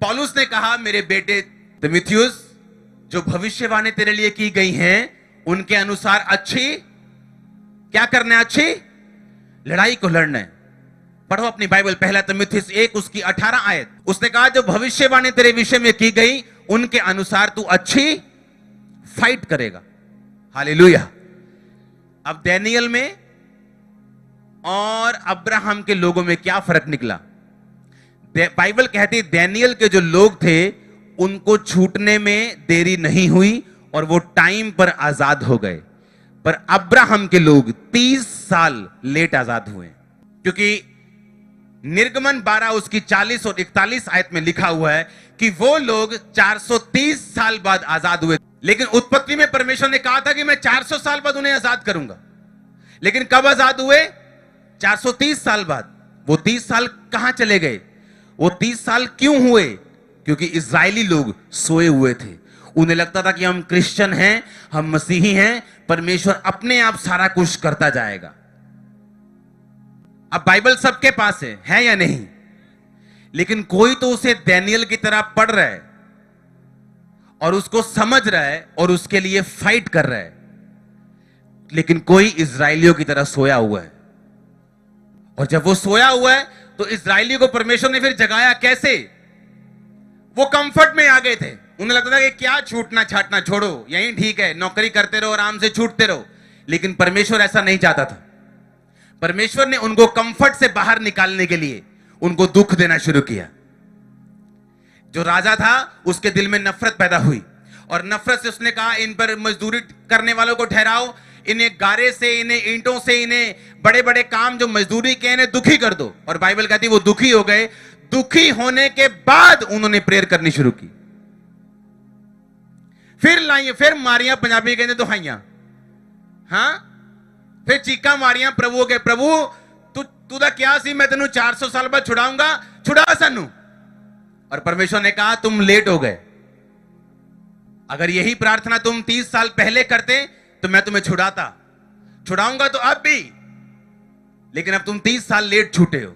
पौलुस ने कहा, मेरे बेटे तीमुथियुस, जो भविष्यवाणी तेरे लिए की गई हैं उनके अनुसार अच्छी क्या करना है? अच्छी लड़ाई को लड़ना है। पढ़ो अपनी बाइबल, पहला तीमुथियुस 1 उसकी 18 आयत। उसने कहा जो भविष्यवाणी तेरे विषय में की गई उनके अनुसार तू अच्छी फाइट करेगा। हालेलुया। अब दानियल में और अब्राहम के लोगों में क्या फर्क निकला? बाइबल कहती है दानियल के जो लोग थे उनको छूटने में देरी नहीं हुई और वो टाइम पर आजाद हो गए, पर अब्राहम के लोग 30 साल लेट आजाद हुए, क्योंकि निर्गमन 12 उसकी 40 और 41 आयत में लिखा हुआ है कि वो लोग 430 साल बाद आजाद हुए। लेकिन उत्पत्ति में परमेश्वर ने कहा था कि मैं 400 साल बाद उन्हें आजाद करूंगा, लेकिन कब आजाद हुए? 430 साल बाद। वो 30 साल कहां चले गए? वो 30 साल क्यों हुए? क्योंकि इजरायली लोग सोए हुए थे। उन्हें लगता था कि हम क्रिश्चियन हैं, हम मसीही हैं, परमेश्वर अपने आप सारा कुछ करता जाएगा। अब बाइबल सबके पास है या नहीं? लेकिन कोई तो उसे दानियल की तरह पढ़ रहा है और उसको समझ रहा है और उसके लिए फाइट कर रहा है, लेकिन कोई इजरायलियों की तरह सोया हुआ है। और जब वो सोया हुआ है तो इजरायलियों को परमेश्वर ने फिर जगाया कैसे? वो कंफर्ट में आ गए थे। उन्हें लगता था कि क्या छूटना छाटना, छोड़ो, यही ठीक है, नौकरी करते रहो, आराम से छूटते रहो। लेकिन परमेश्वर ऐसा नहीं चाहता था। परमेश्वर ने उनको कंफर्ट से बाहर निकालने के लिए उनको दुख देना शुरू किया। जो राजा था उसके दिल में नफरत पैदा हुई और नफरत से उसने कहा इन पर मजदूरी करने वालों को ठहराओ, इन्हें गारे से, इन्हें ईंटों से, इन्हें बड़े बड़े काम जो मजदूरी के इन्हें दुखी कर दो। और बाइबल कहती है वो दुखी हो गए। दुखी होने के बाद उन्होंने प्रेयर करनी शुरू की। फिर लाइए, फिर मारियां, पंजाबी कहते दुहाइयां, हाँ, फिर चीका मारियां प्रभु के, प्रभु तू दा क्या सी, मैं तेनू 400 साल बाद छुड़ाऊंगा, छुड़ा सानू। और परमेश्वर ने कहा तुम लेट हो गए। अगर यही प्रार्थना तुम 30 साल पहले करते तो मैं तुम्हें छुड़ाऊंगा तो अब भी, लेकिन अब तुम 30 साल लेट छूटे हो।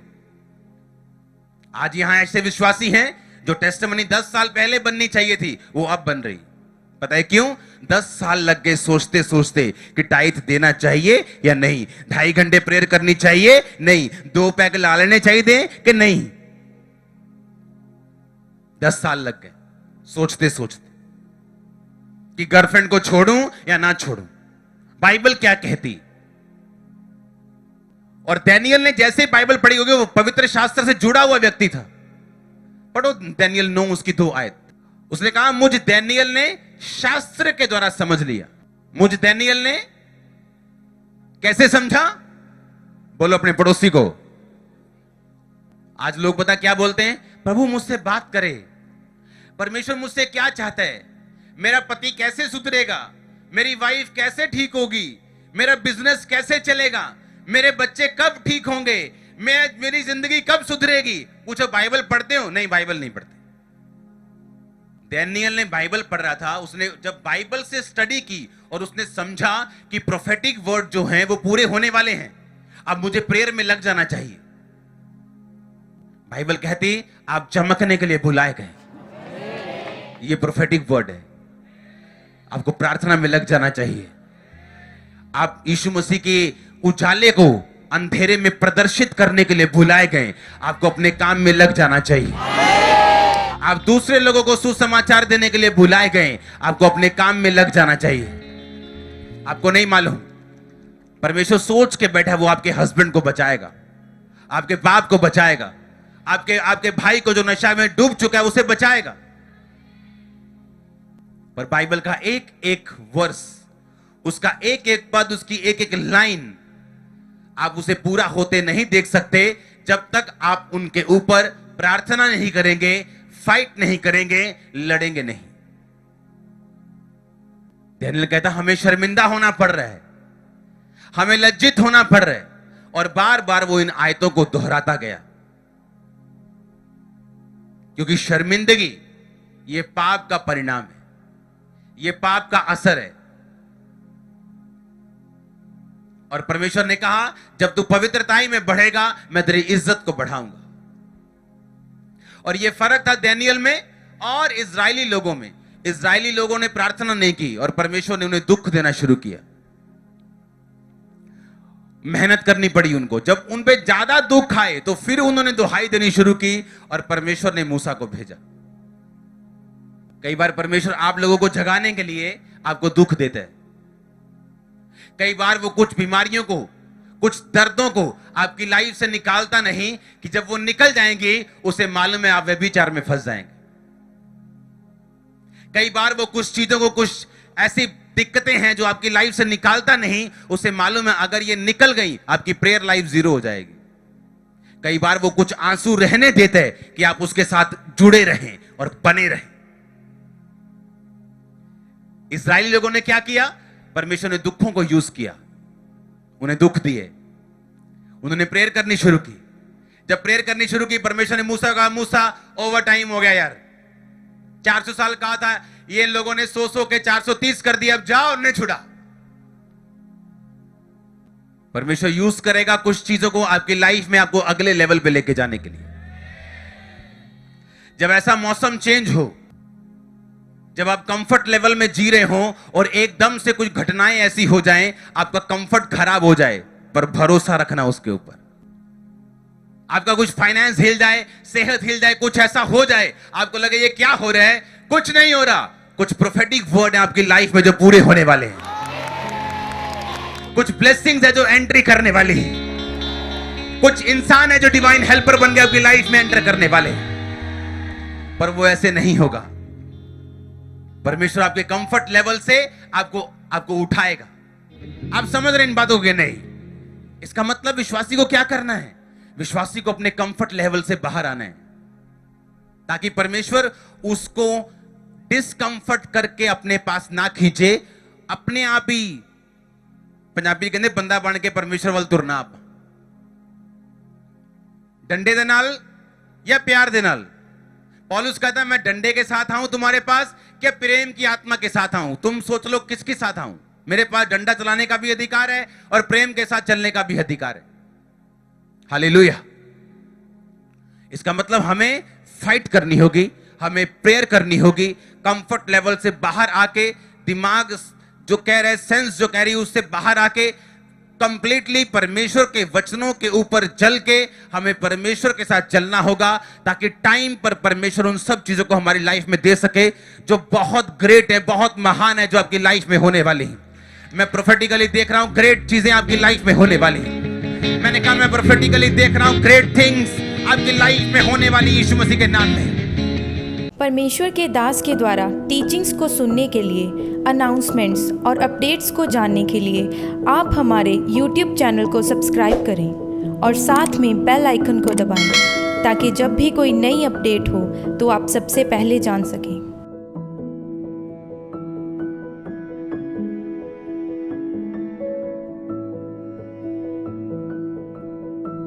आज यहां ऐसे विश्वासी हैं जो टेस्टिमनी 10 साल पहले बननी चाहिए थी, वो अब बन रही। पता है क्यों? 10 साल लग गए सोचते सोचते कि टाइथ देना चाहिए या नहीं, 2.5 घंटे प्रेयर करनी चाहिए नहीं, 2 पैग ला लेने चाहिए कि नहीं। 10 साल लग गए सोचते सोचते कि गर्लफ्रेंड को छोड़ूं या ना छोड़ूं, बाइबल क्या कहती। और दानियल ने जैसे बाइबल पढ़ी होगी, वो पवित्र शास्त्र से जुड़ा हुआ व्यक्ति था। पढ़ो दानियल 9 उसकी 2 आयत। उसने कहा मुझ दानियल ने शास्त्र के द्वारा समझ लिया। मुझ दानियल ने कैसे समझा? बोलो अपने पड़ोसी को। आज लोग पता क्या बोलते हैं? प्रभु मुझसे बात करे, परमेश्वर मुझसे क्या चाहता है, मेरा पति कैसे सुधरेगा, मेरी वाइफ कैसे ठीक होगी, मेरा बिजनेस कैसे चलेगा, मेरे बच्चे कब ठीक होंगे, मेरी जिंदगी कब सुधरेगी। पूछो बाइबल पढ़ते हो? नहीं, बाइबल नहीं पढ़ते। दानियल ने बाइबल पढ़ रहा था। उसने जब बाइबल से स्टडी की और उसने समझा कि प्रोफेटिक वर्ड जो हैं वो पूरे होने वाले हैं, अब मुझे प्रेयर में लग जाना चाहिए। बाइबल कहती आप चमकने के लिए बुलाए गए, ये प्रोफेटिक वर्ड है। आपको प्रार्थना में लग जाना चाहिए। आप यीशु मसीह के उजाले को अंधेरे में प्रदर्शित करने के लिए बुलाए गए। आपको अपने काम में लग जाना चाहिए। आप दूसरे लोगों को सुसमाचार देने के लिए बुलाए गए। आपको अपने काम में लग जाना चाहिए। आपको नहीं मालूम, परमेश्वर सोच के बैठा वो आपके हस्बैंड को बचाएगा, आपके बाप को बचाएगा, आपके भाई को जो नशा में डूब चुका है उसे बचाएगा। पर बाइबल का एक एक वर्स, उसका एक एक पद, उसकी एक एक लाइन आप उसे पूरा होते नहीं देख सकते जब तक आप उनके ऊपर प्रार्थना नहीं करेंगे, फाइट नहीं करेंगे, लड़ेंगे नहीं। दानियल कहता हमें शर्मिंदा होना पड़ रहा है, हमें लज्जित होना पड़ रहा है। और बार बार वो इन आयतों को दोहराता गया, क्योंकि शर्मिंदगी ये पाप का परिणाम है, ये पाप का असर है। और परमेश्वर ने कहा जब तू पवित्रताई में बढ़ेगा मैं तेरी इज्जत को बढ़ाऊंगा। और ये फर्क था दानियल में और इजरायली लोगों में। इजरायली लोगों ने प्रार्थना नहीं की और परमेश्वर ने उन्हें दुख देना शुरू किया। मेहनत करनी पड़ी उनको। जब उन पे ज्यादा दुख आए तो फिर उन्होंने दुहाई देनी शुरू की और परमेश्वर ने मूसा को भेजा। कई बार परमेश्वर आप लोगों को जगाने के लिए आपको दुख देता है। कई बार वो कुछ बीमारियों को, कुछ दर्दों को आपकी लाइफ से निकालता नहीं कि जब वो निकल जाएंगे उसे मालूम है आप व्यभिचार में फंस जाएंगे। कई बार वो कुछ चीजों को, कुछ ऐसी दिक्कतें हैं जो आपकी लाइफ से निकालता नहीं, उसे मालूम है अगर ये निकल गई आपकी प्रेयर लाइफ जीरो हो जाएगी। कई बार वो कुछ आंसू रहने देते हैं कि आप उसके साथ जुड़े रहें और बने रहें। इस्राएली लोगों ने क्या किया? परमेश्वर ने दुखों को यूज किया, उन्हें दुख दिए, उन्होंने प्रेयर करनी शुरू की। जब प्रेयर करनी शुरू की, परमेश्वर ने मूसा को कहा, मूसा ओवर टाइम हो गया यार, 400 साल कहा था, ये लोगों ने 100 के 430 कर दिया, अब जाओ उन्हें छुड़ा। परमेश्वर यूज करेगा कुछ चीजों को आपकी लाइफ में आपको अगले लेवल पे लेके जाने के लिए। जब ऐसा मौसम चेंज हो, जब आप कंफर्ट लेवल में जी रहे हो और एकदम से कुछ घटनाएं ऐसी हो जाएं, आपका कंफर्ट खराब हो जाए, पर भरोसा रखना उसके ऊपर। आपका कुछ फाइनेंस हिल जाए, सेहत हिल जाए, कुछ ऐसा हो जाए, आपको लगे ये क्या हो रहा है, कुछ नहीं हो रहा। कुछ प्रोफेटिक वर्ड है आपकी लाइफ में जो पूरे होने वाले हैं। कुछ ब्लेसिंग्स है जो एंट्री करने वाली है। कुछ इंसान है जो डिवाइन हेल्पर बन के आपकी लाइफ में एंटर करने वाले हैं, पर वो ऐसे नहीं होगा। परमेश्वर आपके कंफर्ट लेवल से आपको उठाएगा। आप समझ रहे इन बातों के? नहीं। इसका मतलब विश्वासी को क्या करना है? विश्वासी को अपने कंफर्ट लेवल से बाहर आना है, ताकि परमेश्वर उसको डिस्कंफर्ट करके अपने पास ना खींचे। अपने आप ही, पंजाबी कहते बंदा बन के परमेश्वर वाल तुरना। आप डंडे दे नाल या प्यार दे नाल? पौलुस कहता है मैं डंडे के साथ आऊं तुम्हारे पास, क्या प्रेम की आत्मा के साथ आऊं? तुम सोच लो किसके साथ आऊं। मेरे पास डंडा चलाने का भी अधिकार है और प्रेम के साथ चलने का भी अधिकार है। हालेलुया। इसका मतलब हमें फाइट करनी होगी, हमें प्रेयर करनी होगी, कंफर्ट लेवल से बाहर आके, दिमाग जो कह रहे, सेंस जो कह रही है उससे बाहर आके कंप्लीटली परमेश्वर के वचनों के ऊपर चल के हमें परमेश्वर के साथ चलना होगा, ताकि टाइम पर परमेश्वर उन सब चीजों को हमारी लाइफ में दे सके जो बहुत ग्रेट है, बहुत महान है, जो आपकी लाइफ में होने वाली है। मैं प्रोफेटिकली देख रहा हूं ग्रेट चीजें आपकी लाइफ में होने वाली है। मैंने कहा मैं प्रोफेटिकली देख रहा हूं ग्रेट थिंग्स आपकी लाइफ में होने वाली यीशु मसीह के नाम में। परमेश्वर के दास के द्वारा टीचिंग्स को सुनने के लिए, अनाउंसमेंट्स और अपडेट्स को जानने के लिए आप हमारे YouTube चैनल को सब्सक्राइब करें और साथ में बेल आइकन को दबाएं, ताकि जब भी कोई नई अपडेट हो तो आप सबसे पहले जान सकें।